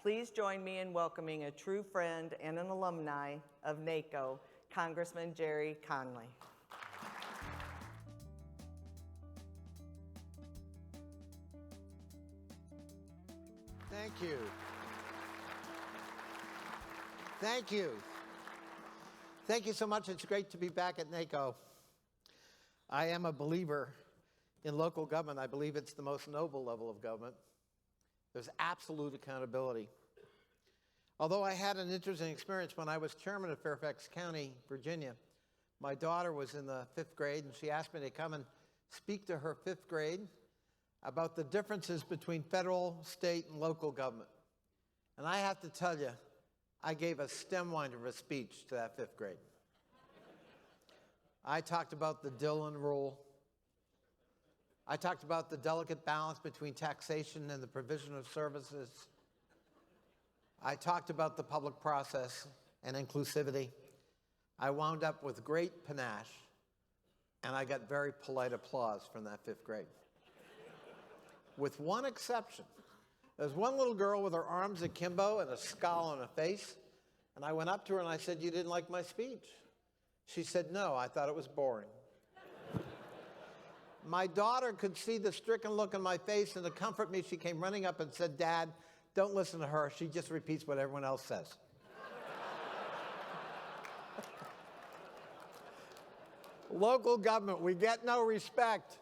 please join me in welcoming a true friend and an alumni of NACo, Congressman Gerry Connolly. Thank you. Thank you. Thank you so much. It's great to be back at NACo. I am a believer in local government. I believe it's the most noble level of government. There's absolute accountability. Although I had an interesting experience when I was chairman of Fairfax County, Virginia, my daughter was in the 5th grade, and she asked me to come and speak to her 5th grade about the differences between federal, state, and local government. And I have to tell you, I gave a stem winder of a speech to that 5th grade. I talked about the Dillon rule. I talked about the delicate balance between taxation and the provision of services. I talked about the public process and inclusivity. I wound up with great panache, and I got very polite applause from that 5th grade. With one exception. There was one little girl with her arms akimbo and a scowl on her face, and I went up to her and I said, "You didn't like my speech?" She said, "No, I thought it was boring." My daughter could see the stricken look on my face, and to comfort me, she came running up and said, "Dad, don't listen to her. She just repeats what everyone else says." Local government, we get no respect.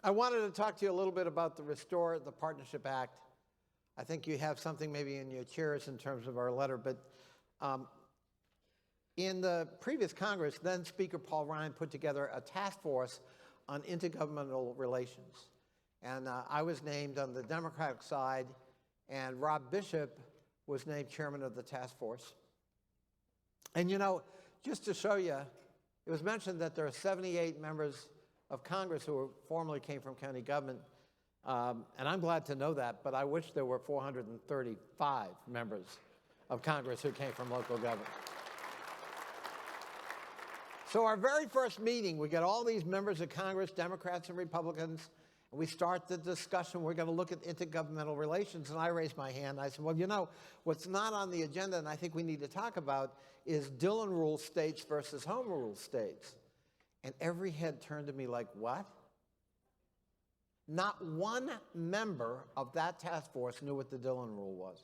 I wanted to talk to you a little bit about the Restore the Partnership Act. I think you have something maybe in your chairs in terms of our letter, but in the previous Congress, then Speaker Paul Ryan put together a task force on intergovernmental relations. And I was named on the Democratic side, and Rob Bishop was named chairman of the task force. And you know, just to show you, it was mentioned that there are 78 members of Congress who formerly came from county government. And I'm glad to know that, but I wish there were 435 members of Congress who came from local government. So our very first meeting, we got all these members of Congress, Democrats and Republicans, and we start the discussion. We're going to look at intergovernmental relations, and I raised my hand. I said, well, you know, what's not on the agenda and I think we need to talk about is Dillon rule states versus home rule states. And every head turned to me like, what? Not one member of that task force knew what the Dillon rule was.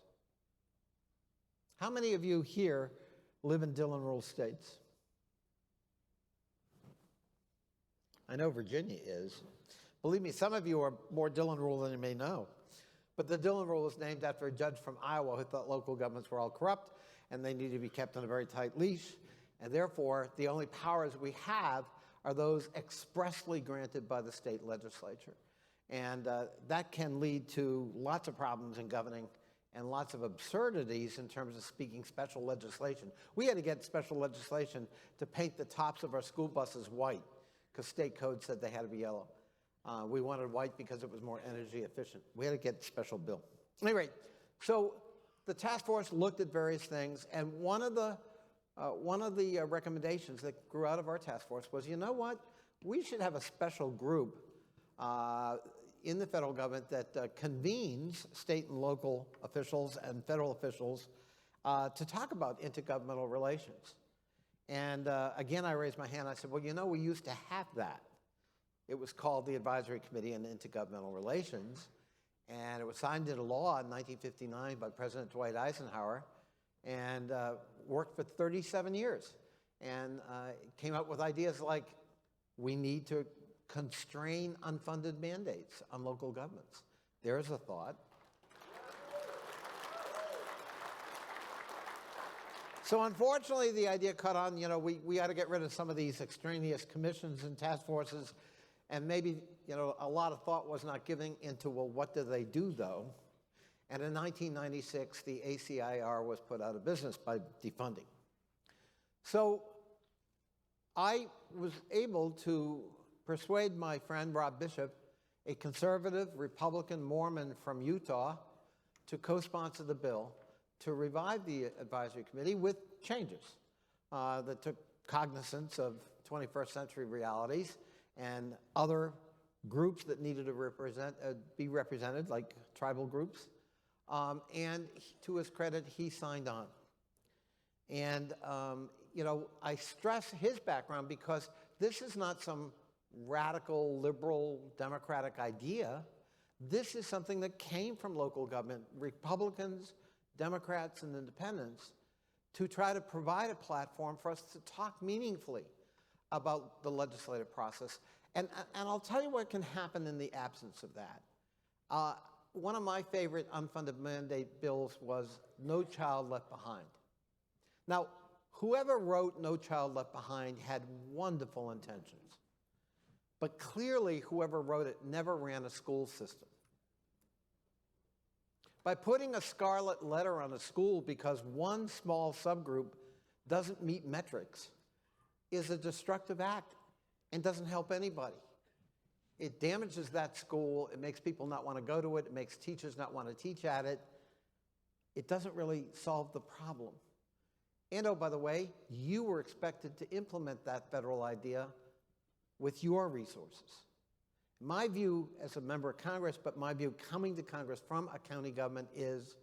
How many of you here live in Dillon rule states? I know Virginia is. Believe me, some of you are more Dillon rule than you may know. But the Dillon rule is named after a judge from Iowa who thought local governments were all corrupt and they needed to be kept on a very tight leash. And therefore, the only powers we have are those expressly granted by the state legislature. And that can lead to lots of problems in governing and lots of absurdities in terms of speaking special legislation. We had to get special legislation to paint the tops of our school buses white because state code said they had to be yellow. We wanted white because it was more energy efficient. We had to get a special bill. Anyway, so the task force looked at various things, and one of the recommendations that grew out of our task force was, you know what? We should have a special group in the federal government that convenes state and local officials and federal officials to talk about intergovernmental relations. And again, I raised my hand. I said, well, you know, we used to have that. It was called the Advisory Committee on Intergovernmental Relations, and it was signed into law in 1959 by President Dwight Eisenhower, and worked for 37 years, and came up with ideas like we need to constrain unfunded mandates on local governments. There's a thought. So unfortunately, the idea caught on, you know, we ought to get rid of some of these extraneous commissions and task forces, and maybe, you know, a lot of thought was not given into, well, what do they do, though? And in 1996, the ACIR was put out of business by defunding. So I was able to persuade my friend Rob Bishop, a conservative Republican Mormon from Utah, to co-sponsor the bill to revive the advisory committee with changes that took cognizance of 21st century realities and other groups that needed to be represented, like tribal groups. And to his credit, he signed on. And, I stress his background because this is not some radical, liberal, democratic idea. This is something that came from local government, Republicans, Democrats, and independents, to try to provide a platform for us to talk meaningfully about the legislative process. And I'll tell you what can happen in the absence of that. One of my favorite unfunded mandate bills was No Child Left Behind. Now, whoever wrote No Child Left Behind had wonderful intentions. But clearly, whoever wrote it never ran a school system. By putting a scarlet letter on a school because one small subgroup doesn't meet metrics is a destructive act and doesn't help anybody. It damages that school. It makes people not want to go to it. It makes teachers not want to teach at it. It doesn't really solve the problem. And oh, by the way, you were expected to implement that federal idea with your resources. My view as a member of Congress, but my view coming to Congress from a county government is,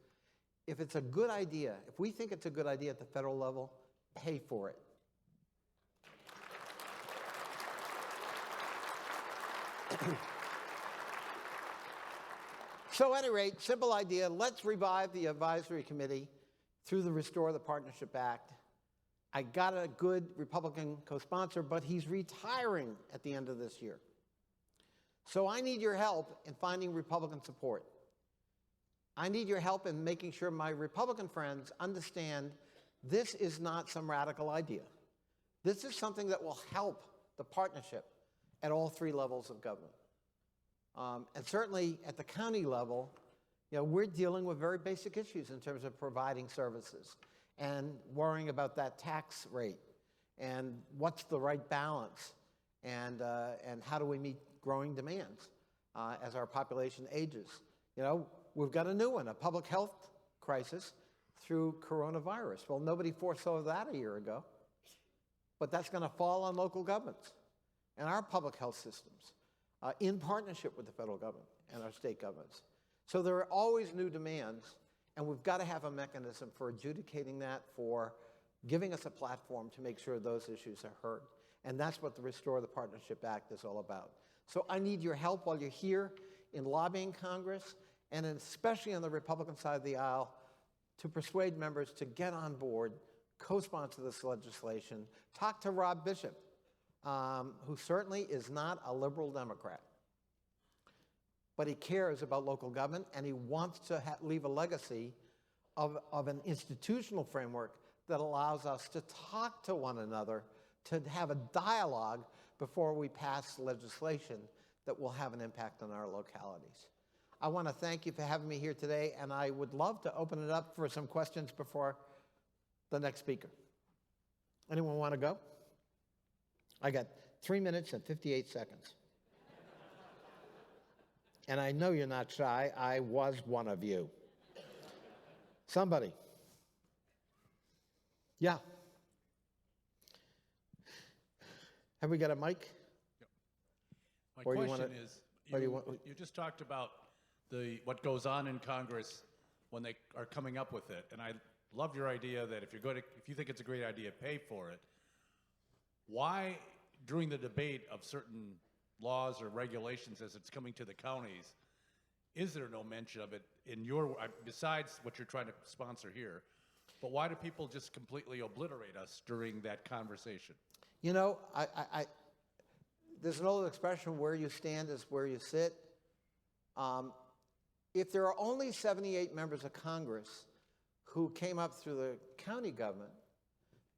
if it's a good idea, if we think it's a good idea at the federal level, pay for it. So at any rate, simple idea, let's revive the advisory committee through the Restore the Partnership Act. I got a good Republican co-sponsor, but he's retiring at the end of this year. So I need your help in finding Republican support. I need your help in making sure my Republican friends understand this is not some radical idea. This is something that will help the partnership at all three levels of government. And certainly at the county level, we're dealing with very basic issues in terms of providing services and worrying about that tax rate and what's the right balance and how do we meet growing demands as our population ages. We've got a new one, a public health crisis through coronavirus. Well, nobody foresaw that a year ago, but that's going to fall on local governments and our public health systems in partnership with the federal government and our state governments. So there are always new demands, and we've got to have a mechanism for adjudicating that, for giving us a platform to make sure those issues are heard. And that's what the Restore the Partnership Act is all about. So I need your help while you're here in lobbying Congress, and especially on the Republican side of the aisle, to persuade members to get on board, co-sponsor this legislation. Talk to Rob Bishop, who certainly is not a liberal Democrat. But he cares about local government, and he wants to leave a legacy of an institutional framework that allows us to talk to one another, to have a dialogue before we pass legislation that will have an impact on our localities. I want to thank you for having me here today, and I would love to open it up for some questions before the next speaker. Anyone want to go? I got 3 minutes and 58 seconds. And I know you're not shy. I was one of you. Somebody. Yeah. Have we got a mic? Yep. My question is, you just talked about what goes on in Congress when they are coming up with it, and I love your idea that if you think it's a great idea, pay for it. Why, during the debate of certain laws or regulations as it's coming to the counties, is there no mention of it in besides what you're trying to sponsor here? But why do people just completely obliterate us during that conversation? There's an old expression, where you stand is where you sit. If there are only 78 members of Congress who came up through the county government,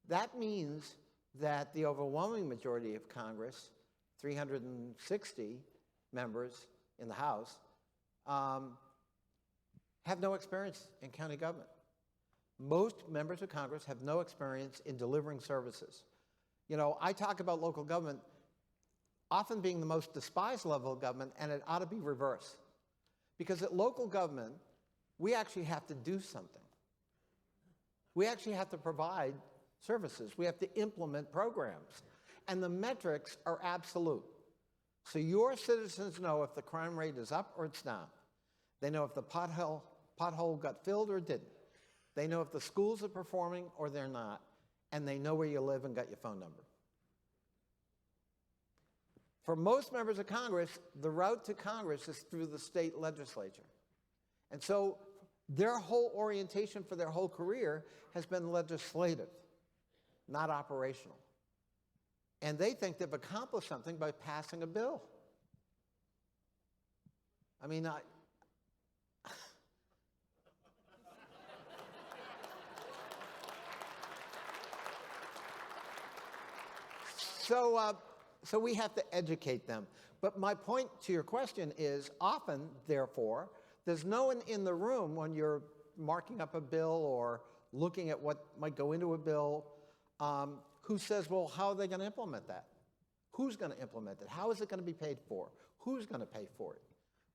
that means that the overwhelming majority of Congress, 360 members in the House, have no experience in county government. Most members of Congress have no experience in delivering services. I talk about local government often being the most despised level of government, and it ought to be reversed. Because at local government, we actually have to do something. We actually have to provide services. We have to implement programs. And the metrics are absolute. So your citizens know if the crime rate is up or it's down. They know if the pothole got filled or didn't. They know if the schools are performing or they're not. And they know where you live and got your phone number. For most members of Congress, the route to Congress is through the state legislature. And so their whole orientation for their whole career has been legislative, not operational. And they think they've accomplished something by passing a bill. I mean, So we have to educate them. But my point to your question is often, therefore, there's no one in the room when you're marking up a bill or looking at what might go into a bill who says, well, how are they going to implement that? Who's going to implement it? How is it going to be paid for? Who's going to pay for it?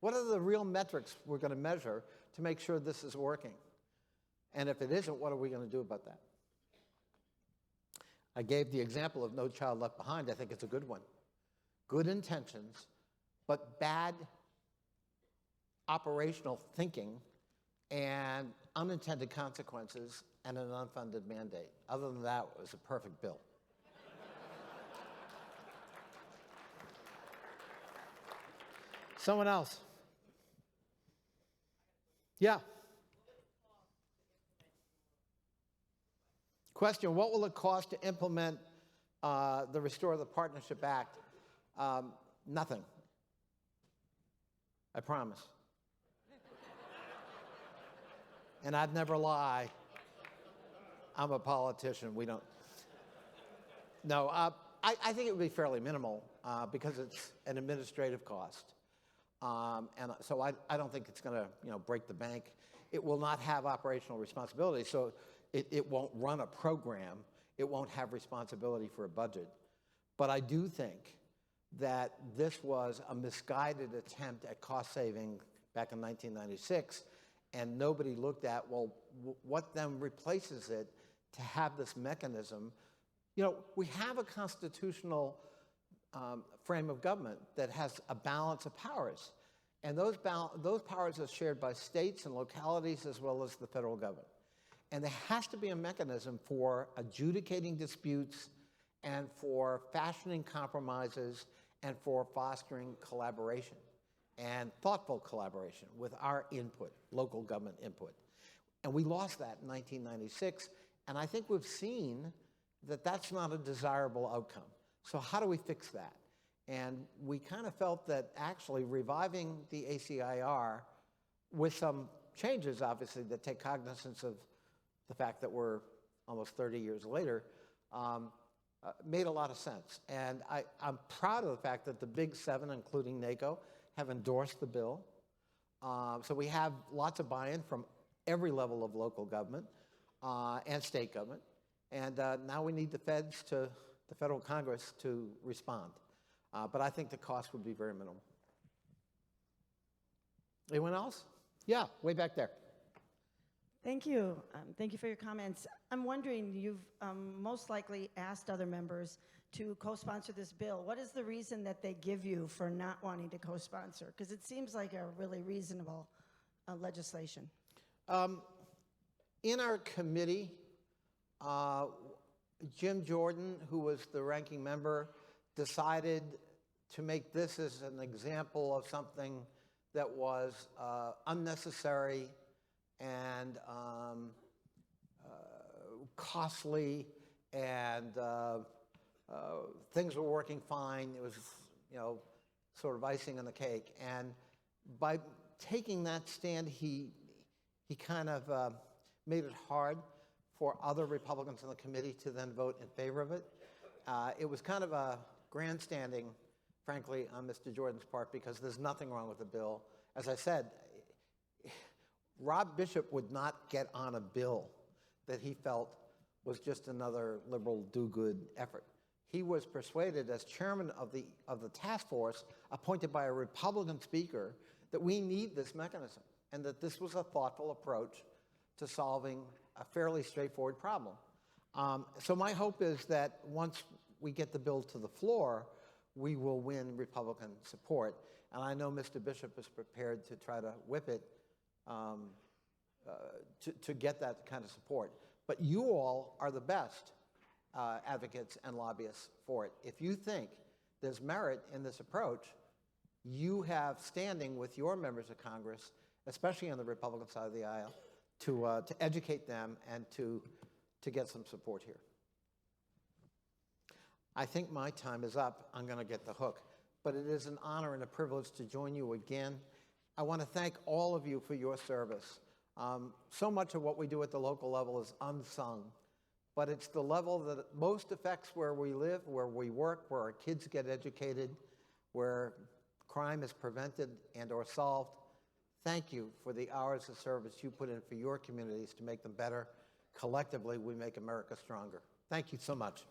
What are the real metrics we're going to measure to make sure this is working? And if it isn't, what are we going to do about that? I gave the example of No Child Left Behind. I think it's a good one. Good intentions, but bad operational thinking and unintended consequences and an unfunded mandate. Other than that, it was a perfect bill. Someone else? Yeah. Question, what will it cost to implement the Restore the Partnership Act? Nothing. I promise. And I'd never lie. I'm a politician. We don't. No, I think it would be fairly minimal because it's an administrative cost. And so I don't think it's going to break the bank. It will not have operational responsibility. So it won't run a program. It won't have responsibility for a budget. But I do think that this was a misguided attempt at cost saving back in 1996, and nobody looked at, well, what then replaces it to have this mechanism. We have a constitutional frame of government that has a balance of powers, and those powers are shared by states and localities as well as the federal government. And there has to be a mechanism for adjudicating disputes and for fashioning compromises and for fostering collaboration and thoughtful collaboration with our input, local government input. And we lost that in 1996, and I think we've seen that that's not a desirable outcome. So how do we fix that? And we kind of felt that actually reviving the ACIR with some changes, obviously, that take cognizance of the fact that we're almost 30 years later, made a lot of sense. And I'm proud of the fact that the Big Seven, including NACo, have endorsed the bill. So we have lots of buy-in from every level of local government and state government. And now we need the federal Congress to respond. But I think the cost would be very minimal. Anyone else? Yeah, way back there. Thank you. Thank you for your comments. I'm wondering, you've most likely asked other members to co-sponsor this bill. What is the reason that they give you for not wanting to co-sponsor? Because it seems like a really reasonable legislation. In our committee, Jim Jordan, who was the ranking member, decided to make this as an example of something that was unnecessary and costly, and things were working fine. It was, sort of icing on the cake. And by taking that stand, he kind of made it hard for other Republicans in the committee to then vote in favor of it. It was kind of a grandstanding, frankly, on Mr. Jordan's part, because there's nothing wrong with the bill. As I said, Rob Bishop would not get on a bill that he felt was just another liberal do-good effort. He was persuaded, as chairman of the task force, appointed by a Republican speaker, that we need this mechanism and that this was a thoughtful approach to solving a fairly straightforward problem. So my hope is that once we get the bill to the floor, we will win Republican support. And I know Mr. Bishop is prepared to try to whip it to get that kind of support. But you all are the best advocates and lobbyists for it. If you think there's merit in this approach, you have standing with your members of Congress, especially on the Republican side of the aisle, to educate them and to get some support here. I think my time is up. I'm going to get the hook. But it is an honor and a privilege to join you again. I want to thank all of you for your service. So much of what we do at the local level is unsung, but it's the level that most affects where we live, where we work, where our kids get educated, where crime is prevented and or solved. Thank you for the hours of service you put in for your communities to make them better. Collectively, we make America stronger. Thank you so much.